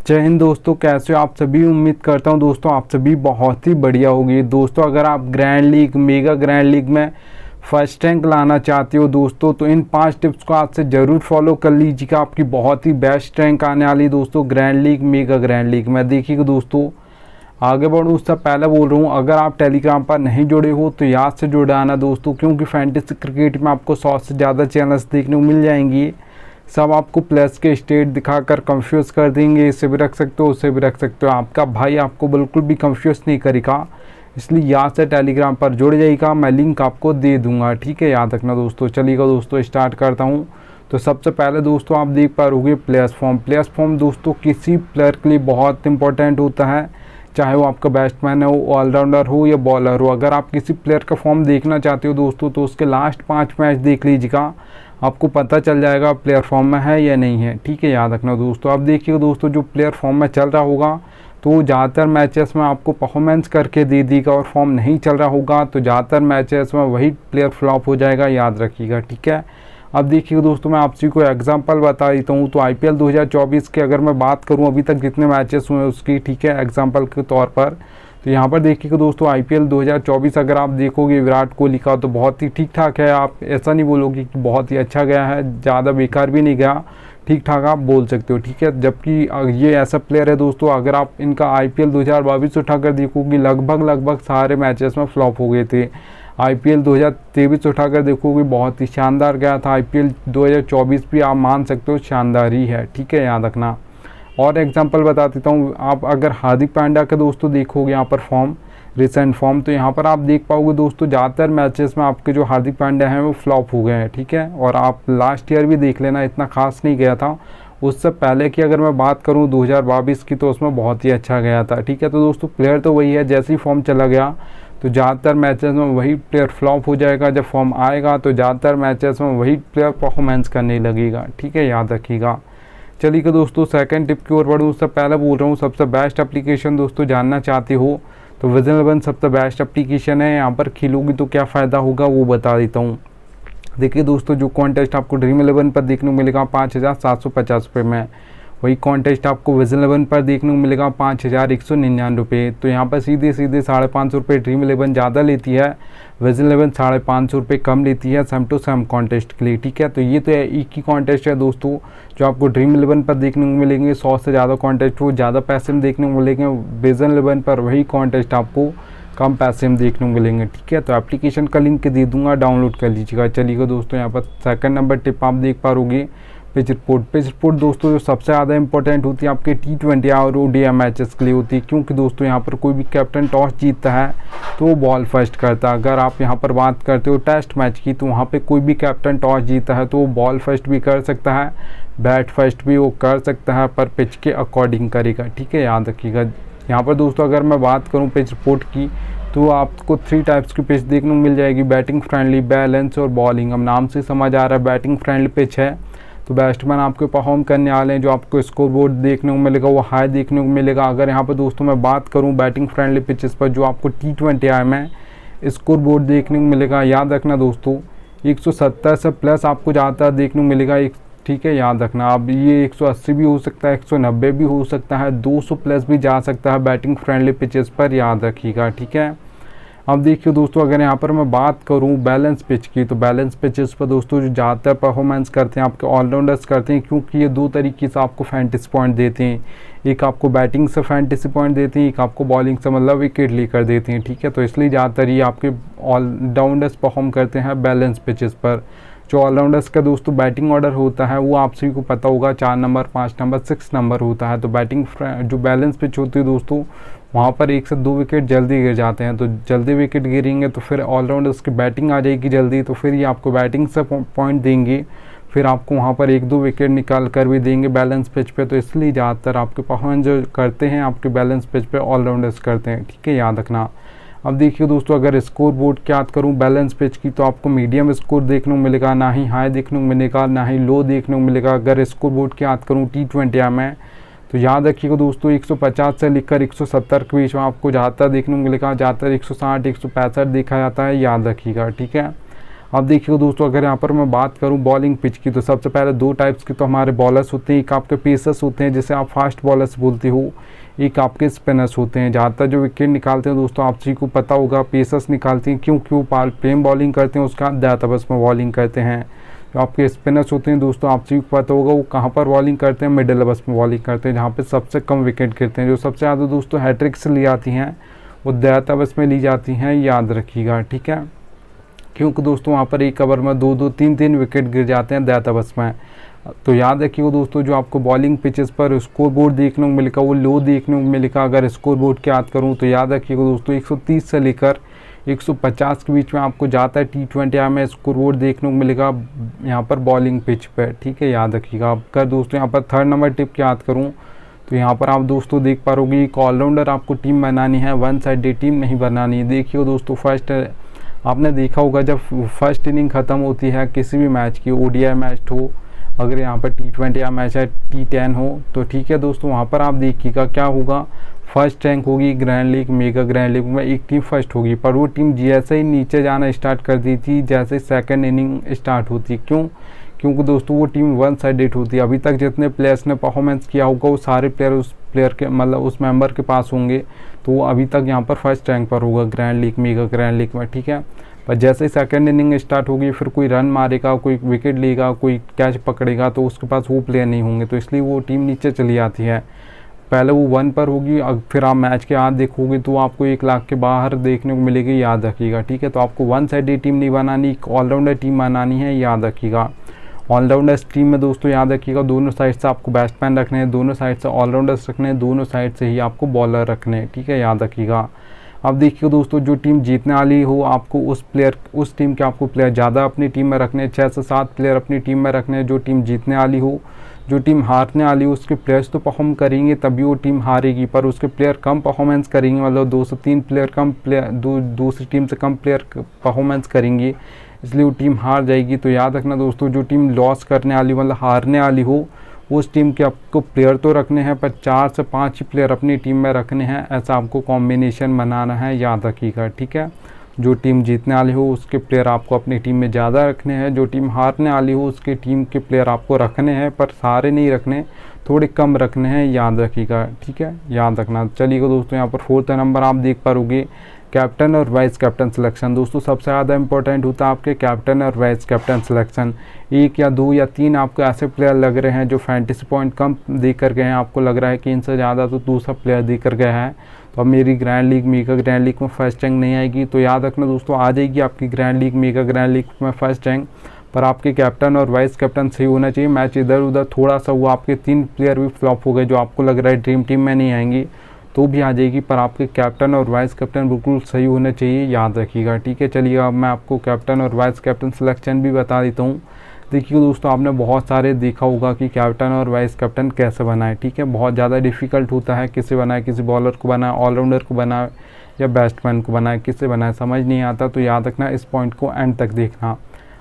जय हिंद दोस्तों, कैसे हो आप सभी। उम्मीद करता हूं दोस्तों आप सभी बहुत ही बढ़िया होगी। दोस्तों अगर आप grand league, mega grand league में फर्स्ट रैंक लाना चाहते हो दोस्तों, तो इन 5 टिप्स को आज से ज़रूर फॉलो कर लीजिएगा। आपकी बहुत ही बेस्ट रैंक आने वाली दोस्तों grand league, mega grand league में। देखिएगा दोस्तों, आगे बढ़ूँ उससे पहले बोल रहा हूँ, अगर आप टेलीग्राम पर नहीं जुड़े हो तो याद से जुड़ आना दोस्तों, क्योंकि फैंटेसी क्रिकेट में आपको 100 से ज़्यादा चैनल्स देखने को मिल जाएंगी। सब आपको प्लस के स्टेट दिखाकर कंफ्यूज कर देंगे। इसे भी रख सकते हो, उसे भी रख सकते हो। आपका भाई आपको बिल्कुल भी कंफ्यूज नहीं करेगा, इसलिए याद से टेलीग्राम पर जुड़ जाइएगा। मैं लिंक आपको दे दूंगा, ठीक है, याद रखना दोस्तों। चलिएगा दोस्तों, स्टार्ट करता हूं। तो सबसे पहले दोस्तों आप देख पा रहोगे प्लेयर्स फॉर्म। प्लेयर्स फॉर्म दोस्तों किसी प्लेयर के लिए बहुत इंपॉर्टेंट होता है, चाहे वो आपका बैट्समैन हो, ऑलराउंडर हो या बॉलर हो। अगर आप किसी प्लेयर का फॉर्म देखना चाहते हो दोस्तों, तो उसके लास्ट 5 मैच देख लीजिएगा, आपको पता चल जाएगा प्लेयर फॉर्म में है या नहीं है, ठीक है, याद रखना दोस्तों। अब देखिएगा दोस्तों, जो प्लेयर फॉर्म में चल रहा होगा तो वो ज़्यादातर मैचेस में आपको परफॉर्मेंस करके दे देगा, और फॉर्म नहीं चल रहा होगा तो ज़्यादातर मैचेस में वही प्लेयर फ्लॉप हो जाएगा, याद रखिएगा, ठीक है। अब देखिएगा दोस्तों, मैं आपसे को एग्जांपल बता देता हूँ। तो IPL 2024 के अगर मैं बात करूँ अभी तक जितने मैचेस हुए उसकी, ठीक है, एग्जांपल के तौर पर, तो यहाँ पर देखिएगा दोस्तों IPL 2024 अगर आप देखोगे विराट कोहली का, तो बहुत ही ठीक ठाक है। आप ऐसा नहीं बोलोगे कि बहुत ही अच्छा गया है, ज़्यादा बेकार भी नहीं गया, ठीक ठाक आप बोल सकते हो, ठीक है। जबकि ये ऐसा प्लेयर है दोस्तों, अगर आप इनका IPL 2022 उठाकर देखोगे, लगभग सारे मैचेस में फ्लॉप हो गए थे। IPL 2023 उठाकर देखोगे बहुत ही शानदार गया था। IPL 2024 भी आप मान सकते हो शानदार ही है, ठीक है, याद रखना। और एग्जांपल बता देता हूँ, आप अगर हार्दिक पांड्या का दोस्तों देखोगे यहाँ पर फॉर्म, रिसेंट फॉर्म, तो यहाँ पर आप देख पाओगे दोस्तों ज़्यादातर मैचेस में आपके जो हार्दिक पांड्या हैं वो फ्लॉप हो गए हैं, ठीक है। और आप लास्ट ईयर भी देख लेना, इतना खास नहीं गया था। उससे पहले की अगर मैं बात करूँ 2022 की, तो उसमें बहुत ही अच्छा गया था, ठीक है। तो दोस्तों प्लेयर तो वही है, जैसे ही फॉर्म चला गया तो ज़्यादातर मैचेस में वही प्लेयर फ्लॉप हो जाएगा। जब फॉर्म आएगा तो ज़्यादातर मैचेस में वही प्लेयर परफॉर्मेंस करने लगेगा, ठीक है, याद रखिएगा। चलिए दोस्तों, सेकंड टिप की ओर बढ़ूँ उससे पहले बोल रहा हूँ, सबसे बेस्ट एप्लीकेशन दोस्तों जानना चाहते हो तो विजन 11 सबसे बेस्ट एप्लीकेशन है। यहाँ पर खेलोगी तो क्या फ़ायदा होगा वो बता देता हूँ। देखिए दोस्तों, जो कॉन्टेस्ट आपको ड्रीम 11 पर देखने को मिलेगा 5,750 रुपये में, वही कॉन्टेस्ट आपको विजन 11 पर देखने को मिलेगा 5,199 रुपये। तो यहाँ पर सीधे 550 रुपये ड्रीम 11 ज़्यादा लेती है, विजन 11 550 रुपये कम लेती है सेम टू सेम कॉन्टेस्ट के लिए, ठीक है। तो ये तो एक ही कॉन्टेस्ट है दोस्तों जो आपको ड्रीम 11 पर देखने को मिलेंगे। 100 से ज़्यादा कॉन्टेस्ट वो ज़्यादा पैसे में देखने को मिलेंगे, विजन 11 पर वही कॉन्टेस्ट आपको कम पैसे में देखने को मिलेंगे, ठीक है। तो एप्लीकेशन का लिंक दे दूंगा, डाउनलोड कर लीजिएगा। चलिएगा दोस्तों, यहाँ पर सेकंड नंबर टिप आप देख पा रहोगे पिच रिपोर्ट। पिच रिपोर्ट दोस्तों जो सबसे ज़्यादा इंपॉर्टेंट होती है आपके T20 और ODI मैचेस के लिए होती है, क्योंकि दोस्तों यहाँ पर कोई भी कैप्टन टॉस जीतता है तो वो बॉल फर्स्ट करता है। अगर आप यहाँ पर बात करते हो टेस्ट मैच की, तो वहाँ पे कोई भी कैप्टन टॉस जीता है तो वो बॉल फर्स्ट भी कर सकता है, बैट फर्स्ट भी वो कर सकता है, पर पिच के अकॉर्डिंग करेगा, ठीक है, याद रखिएगा। यहाँ पर दोस्तों अगर मैं बात करूँ पिच रिपोर्ट की, तो आपको 3 टाइप्स की पिच देखने को मिल जाएगी, बैटिंग फ्रेंडली, बैलेंस और बॉलिंग। अब नाम से समझ आ रहा है बैटिंग फ्रेंडली पिच है तो बैट्समैन आपके परफॉर्म करने वाले हैं, जो आपको स्कोर बोर्ड देखने को मिलेगा वो हाई देखने को मिलेगा। अगर यहाँ पर दोस्तों मैं बात करूँ बैटिंग फ्रेंडली पिचेस पर, जो आपको T20 में स्कोर बोर्ड देखने को मिलेगा, याद रखना दोस्तों 170 से प्लस आपको ज़्यादातर देखने को मिलेगा, ठीक है, याद रखना। अब ये 180 भी हो सकता है, 190 भी हो सकता है, 200 प्लस भी जा सकता है बैटिंग फ्रेंडली पिचेस पर, याद रखिएगा, ठीक है। अब देखिए दोस्तों, अगर यहाँ पर मैं बात करूँ बैलेंस पिच की, तो बैलेंस पिचेस पर दोस्तों जो ज़्यादातर परफॉर्मेंस करते हैं आपके ऑलराउंडर्स करते हैं, क्योंकि ये 2 तरीके से आपको फैंटेसी पॉइंट देते हैं। एक आपको बैटिंग से फैंटेसी पॉइंट देते हैं, एक आपको बॉलिंग से मतलब विकेट लेकर देते हैं, ठीक है। तो इसलिए ज़्यादातर ये आपके ऑलराउंडर्स परफॉर्म करते हैं बैलेंस पिचेस पर। जो ऑलराउंडर्स का दोस्तों बैटिंग ऑर्डर होता है वो आप सभी को पता होगा, 4 नंबर, 5 नंबर, 6 नंबर होता है। तो बैटिंग जो बैलेंस पिच होती है दोस्तों, वहाँ पर 1 से 2 विकेट जल्दी गिर जाते हैं। तो जल्दी विकेट गिरेंगे तो फिर ऑलराउंडर्स की बैटिंग आ जाएगी जल्दी, तो फिर ये आपको बैटिंग से पॉइंट देंगे, फिर आपको वहाँ पर 1-2 विकेट निकाल कर भी देंगे बैलेंस पिच पे। तो इसलिए ज़्यादातर आपके परफॉर्मेंस जो करते हैं आपके बैलेंस पिच पे ऑलराउंडर्स करते हैं, ठीक है, याद रखना। अब देखिए दोस्तों, अगर स्कोर बोर्ड की बात करूँ बैलेंस पिच की, तो आपको मीडियम स्कोर देखने को मिलेगा, ना ही हाई देखने को मिलेगा, ना ही लो देखने को मिलेगा। अगर स्कोर बोर्ड की बात करूँ T20 में, तो याद रखिएगा दोस्तों 150 से लेकर 170 के बीच में आपको ज़्यादातर देखने को मिलेगा, ज़्यादातर 160, 165 देखा जाता है, याद रखिएगा, ठीक है। अब देखिए दोस्तों, अगर यहाँ पर मैं बात करूँ बॉलिंग पिच की, तो सबसे पहले 2 टाइप्स के तो हमारे बॉलर्स होते हैं। एक आपके पेसर्स होते हैं जिसे आप फास्ट बॉलर्स बोलते हो, एक आपके स्पिनर्स होते हैं। ज़्यादातर जो विकेट निकालते हैं दोस्तों, आप सभी को पता होगा पेसर्स निकालते हैं। क्यों प्लेन बॉलिंग करते हैं, उसका दाताबस में बॉलिंग करते हैं। जो आपके स्पिनर्स होते हैं दोस्तों, आप सभी को पता होगा वो कहाँ पर बॉलिंग करते हैं, मिडिल ओवर्स में बॉलिंग करते हैं, जहाँ पे सबसे कम विकेट गिरते हैं। जो सबसे ज़्यादा दोस्तों हैट्रिक्स ली जाती हैं वो डेथ ओवर्स में ली जाती हैं, याद रखिएगा, ठीक है। क्योंकि दोस्तों वहाँ पर एक ओवर में 2-2, 3-3 विकेट गिर जाते हैं डेथ ओवर्स में। तो याद रखिएगा दोस्तों, जो आपको बॉलिंग पिचेस पर स्कोर बोर्ड देखने को मिलेगा वो लो देखने को मिलेगा। अगर स्कोर बोर्ड की बात करूँ तो याद रखिएगा दोस्तों, 130 से लेकर 150 के बीच में आपको जाता है T20 में स्कोर बोर्ड देखने को मिलेगा यहाँ पर बॉलिंग पिच पर, ठीक है, याद रखिएगा। अगर दोस्तों यहाँ पर 3rd नंबर टिप की बात करूँ तो यहाँ पर आप दोस्तों देख पा रहोगे, एक ऑलराउंडर आपको टीम बनानी है, वन साइडेड टीम नहीं बनानी है। देखिए दोस्तों, फर्स्ट आपने देखा होगा जब फर्स्ट इनिंग ख़त्म होती है किसी भी मैच की, ODI मैच हो, अगर यहाँ पर T20 मैच है, T10 हो, तो ठीक है दोस्तों, वहाँ पर आप देखिएगा क्या होगा, फर्स्ट रैंक होगी grand league, mega grand league में एक टीम फर्स्ट होगी, पर वो टीम जैसे ही नीचे जाना स्टार्ट कर दी थी, जैसे सेकंड इनिंग स्टार्ट होती। क्योंकि दोस्तों वो टीम वन साइडेड होती है। अभी तक जितने प्लेयर्स ने परफॉर्मेंस किया होगा वो सारे प्लेयर उस प्लेयर के मतलब उस मेंबर के पास होंगे, तो वो अभी तक यहाँ पर फर्स्ट रैंक पर होगा grand league, mega grand league में, ठीक है। पर जैसे ही सेकंड इनिंग स्टार्ट होगी, फिर कोई रन मारेगा, कोई विकेट लेगा, कोई कैच पकड़ेगा, तो उसके पास वो प्लेयर नहीं होंगे, तो इसलिए वो टीम नीचे चली आती है। पहले वो 1 पर होगी, फिर आप मैच के हाथ देखोगे तो आपको 1 लाख के बाहर देखने को मिलेगी, याद रखिएगा, ठीक है। तो आपको वन साइडेड टीम नहीं बनानी, एक ऑलराउंडर टीम बनानी है, याद रखिएगा। ऑलराउंडर टीम में दोस्तों याद रखिएगा, दोनों साइड से आपको बैट्समैन रखने हैं, दोनों साइड से ऑलराउंडर्स रखने हैं, दोनों साइड से ही आपको बॉलर रखने हैं, ठीक है, याद रखिएगा। अब देखिए दोस्तों, जो टीम जीतने वाली हो आपको उस टीम के आपको प्लेयर ज़्यादा अपनी टीम में रखने हैं, 6 से 7 प्लेयर अपनी टीम में रखने हैं। जो टीम जीतने वाली हो, जो टीम हारने वाली हो, उसके प्लेयर्स तो परफॉर्म करेंगे तभी वो टीम हारेगी, पर उसके प्लेयर कम परफॉर्मेंस करेंगे, मतलब 2 से 3 प्लेयर कम प्लेयर दूसरी टीम से कम प्लेयर परफॉर्मेंस करेंगे, इसलिए वो टीम हार जाएगी। तो याद रखना दोस्तों, जो टीम लॉस करने वाली मतलब हारने वाली हो, उस टीम के आपको प्लेयर तो रखने हैं, पर 4 से 5 ही प्लेयर अपनी टीम में रखने हैं, ऐसा आपको कॉम्बिनेशन बनाना है, याद रखिएगा, ठीक है। जो टीम जीतने वाली हो उसके प्लेयर आपको अपनी टीम में ज़्यादा रखने हैं, जो टीम हारने वाली हो उसके टीम के प्लेयर आपको रखने हैं, पर सारे नहीं रखने, थोड़े कम रखने हैं, याद रखिएगा, ठीक है, याद रखना। चलिएगा दोस्तों, यहाँ पर 4th नंबर आप देख पाओगे, कैप्टन और वाइस कैप्टन सिलेक्शन। दोस्तों सबसे ज़्यादा इंपॉर्टेंट होता है आपके कैप्टन और वाइस कैप्टन सिलेक्शन। 1 या 2 या 3 आपको ऐसे प्लेयर लग रहे हैं जो फैंटेसी पॉइंट कम दे कर गए हैं, आपको लग रहा है कि इनसे ज़्यादा तो दूसरा प्लेयर दे कर गया है, तो अब मेरी grand league, mega grand league में फर्स्ट रैंक नहीं आएगी। तो याद रखना दोस्तों, आ जाएगी आपकी grand league, mega grand league में फर्स्ट रैंक, पर आपके कैप्टन और वाइस कैप्टन सही होना चाहिए। मैच इधर उधर थोड़ा सा हुआ, आपके 3 प्लेयर भी फ्लॉप हो गए जो आपको लग रहा है ड्रीम टीम में नहीं आएंगी, तो भी आ जाएगी, पर आपके कैप्टन और वाइस कैप्टन बिल्कुल सही होने चाहिए, याद रखिएगा, ठीक है। चलिए अब मैं आपको कैप्टन और वाइस कैप्टन सिलेक्शन भी बता देता हूँ। देखिए दोस्तों, आपने बहुत सारे देखा होगा कि कैप्टन और वाइस कैप्टन कैसे बनाए, ठीक है। बहुत ज़्यादा डिफिकल्ट होता है, किसे बनाए, किसी बॉलर को बनाए, ऑलराउंडर को बनाए या बैट्समैन को बनाए, किसे बनाए समझ नहीं आता, तो याद रखना इस पॉइंट को एंड तक देखना।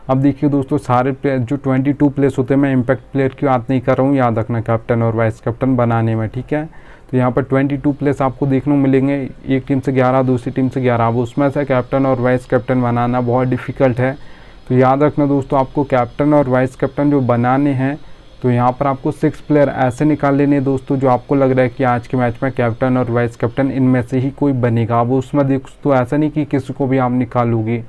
अब देखिए दोस्तों, सारे प्लेयर जो 22 प्लेयर्स होते हैं, मैं इम्पैक्ट प्लेयर की बात नहीं कर रहा हूँ, याद रखना कैप्टन और वाइस कैप्टन बनाने में, ठीक है। तो यहाँ पर 22 प्लेयर्स आपको देखने को मिलेंगे, एक टीम से 11, दूसरी टीम से 11, अब उसमें से कैप्टन और वाइस कैप्टन बनाना बहुत डिफिकल्ट है। तो याद रखना दोस्तों, आपको कैप्टन और वाइस कैप्टन जो बनाने हैं, तो यहाँ पर आपको 6 प्लेयर ऐसे निकाल लेने दोस्तों जो आपको लग रहा है कि आज के मैच में कैप्टन और वाइस कैप्टन इनमें से ही कोई बनेगा। अब उसमें दोस्तों ऐसा नहीं कि किसी को भी आप निकालोगे,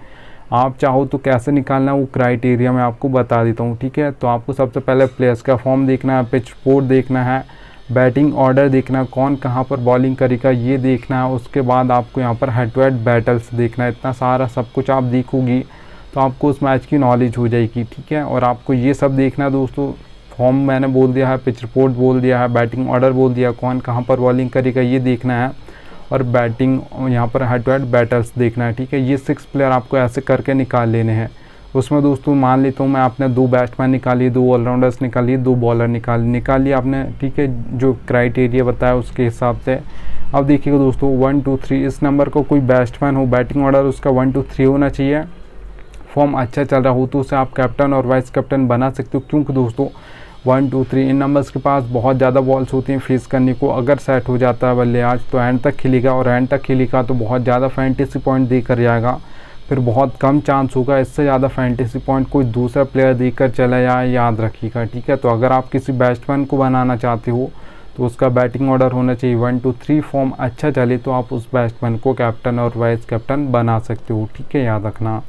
आप चाहो तो कैसे निकालना वो क्राइटेरिया मैं आपको बता देता हूँ, ठीक है। तो आपको सबसे पहले प्लेयर्स का फॉर्म देखना है, पिच रिपोर्ट देखना है, बैटिंग ऑर्डर देखना है, कौन कहाँ पर बॉलिंग करेगा ये देखना है, उसके बाद आपको यहाँ पर हेड टू हेड बैटल्स देखना है। इतना सारा सब कुछ आप देखोगी तो आपको उस मैच की नॉलेज हो जाएगी, ठीक है। और आपको ये सब देखना है दोस्तों, फॉर्म मैंने बोल दिया है, पिच रिपोर्ट बोल दिया है, बैटिंग ऑर्डर बोल दिया, कौन कहाँ पर बॉलिंग करेगा ये देखना है, और बैटिंग यहाँ पर हेड टू हेड बैटल्स देखना है, ठीक है। ये 6 प्लेयर आपको ऐसे करके निकाल लेने हैं। उसमें दोस्तों मान लेता हूँ मैं, आपने 2 बैट्समैन निकाली, 2 ऑलराउंडर्स निकालिए, 2 बॉलर निकालिए आपने, ठीक है, जो क्राइटेरिया बताया उसके हिसाब से। अब देखिएगा दोस्तों 1 2 3 इस नंबर को कोई बैट्समैन हो, बैटिंग ऑर्डर उसका 1 2 3 होना चाहिए। फॉर्म अच्छा चल रहा हो तो उसे आप कैप्टन और वाइस कैप्टन बना सकते हो, क्योंकि दोस्तों 1 2 3 इन नंबर्स के पास बहुत ज़्यादा बॉल्स होती हैं फेस करने को। अगर सेट हो जाता है बल्लेबाज तो एंड तक खेलेगा, और एंड तक खेलेगा तो बहुत ज़्यादा फैंटेसी पॉइंट दे कर जाएगा। फिर बहुत कम चांस होगा इससे ज़्यादा फैंटेसी पॉइंट कोई दूसरा प्लेयर देकर चला जाए, याद रखिएगा, ठीक है। तो अगर आप किसी बैट्समैन को बनाना चाहते हो तो उसका बैटिंग ऑर्डर होना चाहिए 1 2 3, फॉर्म अच्छा चले तो आप उस बैट्समैन को कैप्टन और वाइस कैप्टन बना सकते हो, ठीक है, याद रखना।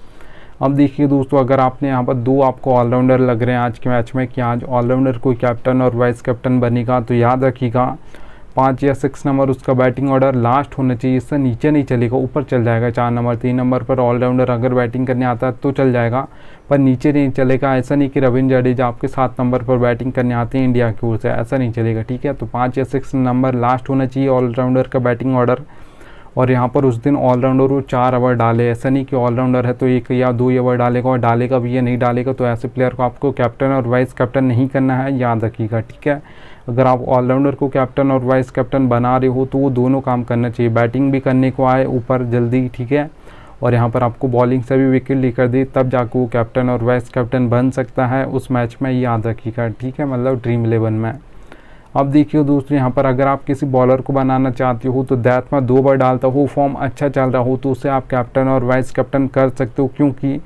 अब देखिए दोस्तों, अगर आपने यहाँ पर 2 आपको ऑलराउंडर लग रहे हैं आज के मैच में कि आज ऑलराउंडर कोई कैप्टन और वाइस कैप्टन बनेगा, तो याद रखिएगा 5 या 6 नंबर उसका बैटिंग ऑर्डर लास्ट होना चाहिए, इससे नीचे नहीं चलेगा, ऊपर चल जाएगा। 4 नंबर 3 नंबर पर ऑलराउंडर अगर बैटिंग करने आता है तो चल जाएगा, पर नीचे नहीं चलेगा। ऐसा नहीं कि रविंद्र जडेजा आपके 7 नंबर पर बैटिंग करने आते हैं इंडिया की ओर से, ऐसा नहीं चलेगा, ठीक है। तो 5 या 6 नंबर लास्ट होना चाहिए ऑलराउंडर का बैटिंग ऑर्डर। और यहाँ पर उस दिन ऑलराउंडर वो 4 ओवर डाले, ऐसा नहीं कि ऑलराउंडर है तो 1 या 2 ओवर डालेगा और डालेगा भी या नहीं डालेगा, तो ऐसे प्लेयर को आपको कैप्टन और वाइस कैप्टन नहीं करना है, याद रखिएगा, ठीक है। अगर आप ऑलराउंडर को कैप्टन और वाइस कैप्टन बना रहे हो तो वो दोनों काम करना चाहिए, बैटिंग भी करने को आए ऊपर जल्दी, ठीक है, और यहाँ पर आपको बॉलिंग से भी विकेट लेकर दे, तब जाकर वो कैप्टन और वाइस कैप्टन बन सकता है उस मैच में, याद रखिएगा, ठीक है, मतलब ड्रीम 11 में। अब देखिए दोस्तों, यहाँ पर अगर आप किसी बॉलर को बनाना चाहते हो तो दैट में 2 बार डालता हो, फॉर्म अच्छा चल रहा हो तो उसे आप कैप्टन और वाइस कैप्टन कर सकते हो, क्योंकि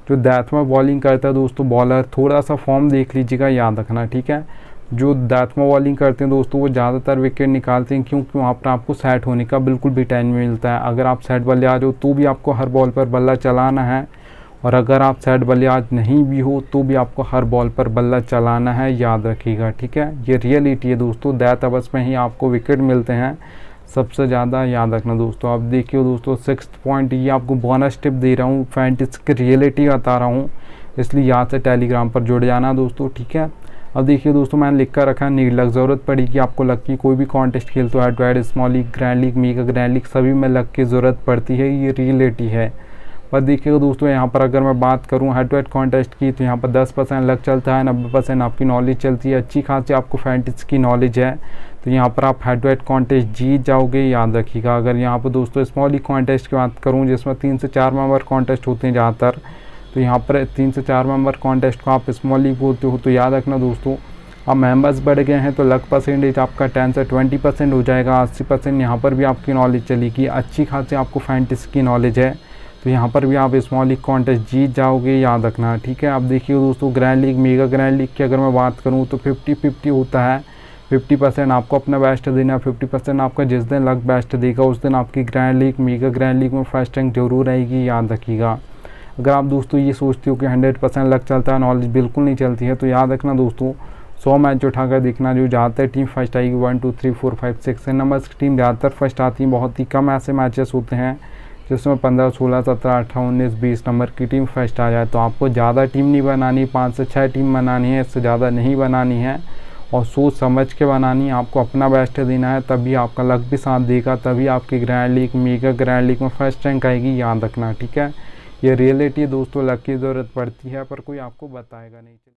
जो दैट में बॉलिंग करता है दोस्तों बॉलर, थोड़ा सा फॉर्म देख लीजिएगा, याद रखना, ठीक है। जो दैट में बॉलिंग करते हैं दोस्तों वो ज़्यादातर विकेट निकालते हैं, क्योंकि वहाँ पर आपको सेट होने का बिल्कुल भी टाइम नहीं मिलता है। अगर आप सेट बल्लेबाज हो तो भी आपको हर बॉल पर बल्ला चलाना है, और अगर आप सेट बल्लेबाज नहीं भी हो तो भी आपको हर बॉल पर बल्ला चलाना है, याद रखिएगा, ठीक है। ये रियलिटी है दोस्तों, दैट अवर्स में ही आपको विकेट मिलते हैं सबसे ज़्यादा, याद रखना दोस्तों। अब देखिए दोस्तों 6th पॉइंट, ये आपको बोनस टिप दे रहा हूँ, फैंटेसी की रियलिटी बता रहा हूँ, इसलिए यहाँ से टेलीग्राम पर जुड़ जाना दोस्तों, ठीक है। अब देखिए दोस्तों, मैंने लिख कर रखा है नीड लक, ज़रूरत पड़ेगी आपको लक की, कोई भी कॉन्टेस्ट खेल तो head to head, small league, grand league, mega grand league, सभी में लक की ज़रूरत पड़ती है, ये रियलिटी है। पर देखिएगा दोस्तों, यहाँ पर अगर मैं बात करूँ हेड टू हेड कॉन्टेस्ट की तो यहाँ पर 10% लक चलता है, 90% आपकी नॉलेज चलती है, अच्छी खासी आपको फैंटेसी की नॉलेज है, तो यहाँ पर आप हेड टू हेड कॉन्टेस्ट जीत जाओगे, याद रखिएगा। अगर यहाँ पर दोस्तों स्मॉल लीग कॉन्टेस्ट की बात करूँ जिसमें 3 से 4 मेंबर कॉन्टेस्ट होते हैं ज़्यादातर, तो यहाँ पर 3 से 4 मेंबर कॉन्टेस्ट को आप स्मॉल लीग बोलते हो, तो याद रखना दोस्तों, अब मेंबर्स बढ़ गए हैं तो लक परसेंटेज आपका 10 से 20% हो जाएगा, 80% यहाँ पर भी आपकी नॉलेज चलेगी, अच्छी खासी आपको फैंटेसी की नॉलेज है, तो यहाँ पर भी आप स्मॉल लीग कॉन्टेस्ट जीत जाओगे, याद रखना, ठीक है। अब देखिए दोस्तों, grand league, mega grand league की अगर मैं बात करूँ तो 50-50 होता है, 50% आपको अपना बेस्ट देना, 50% आपका जिस दिन लक बेस्ट देगा उस दिन आपकी grand league, mega grand league में फर्स्ट रैंक जरूर रहेगी, याद रखिएगा। अगर आप दोस्तों ये सोचते हो कि 100% लक चलता है, नॉलेज बिल्कुल नहीं चलती है, तो याद रखना दोस्तों 100 मैच उठाकर देखना, जो ज़्यादातर टीम फर्स्ट आएगी 1 2 3 4 5 6 नंबर्स की टीम ज़्यादातर फर्स्ट आती है, बहुत ही कम ऐसे मैचेस होते हैं जिसमें 15 16 17 18 19 20 नंबर की टीम फर्स्ट आ जाए। तो आपको ज़्यादा टीम नहीं बनानी, 5 से 6 टीम बनानी है, इससे ज़्यादा नहीं बनानी है, और सोच समझ के बनानी है, आपको अपना बेस्ट देना है, तभी आपका लक भी साथ देगा, तभी आपकी grand league, mega grand league में फर्स्ट रैंक आएगी, याद रखना, ठीक है। ये रियलिटी दोस्तों, लक की ज़रूरत पड़ती है पर कोई आपको बताएगा नहीं।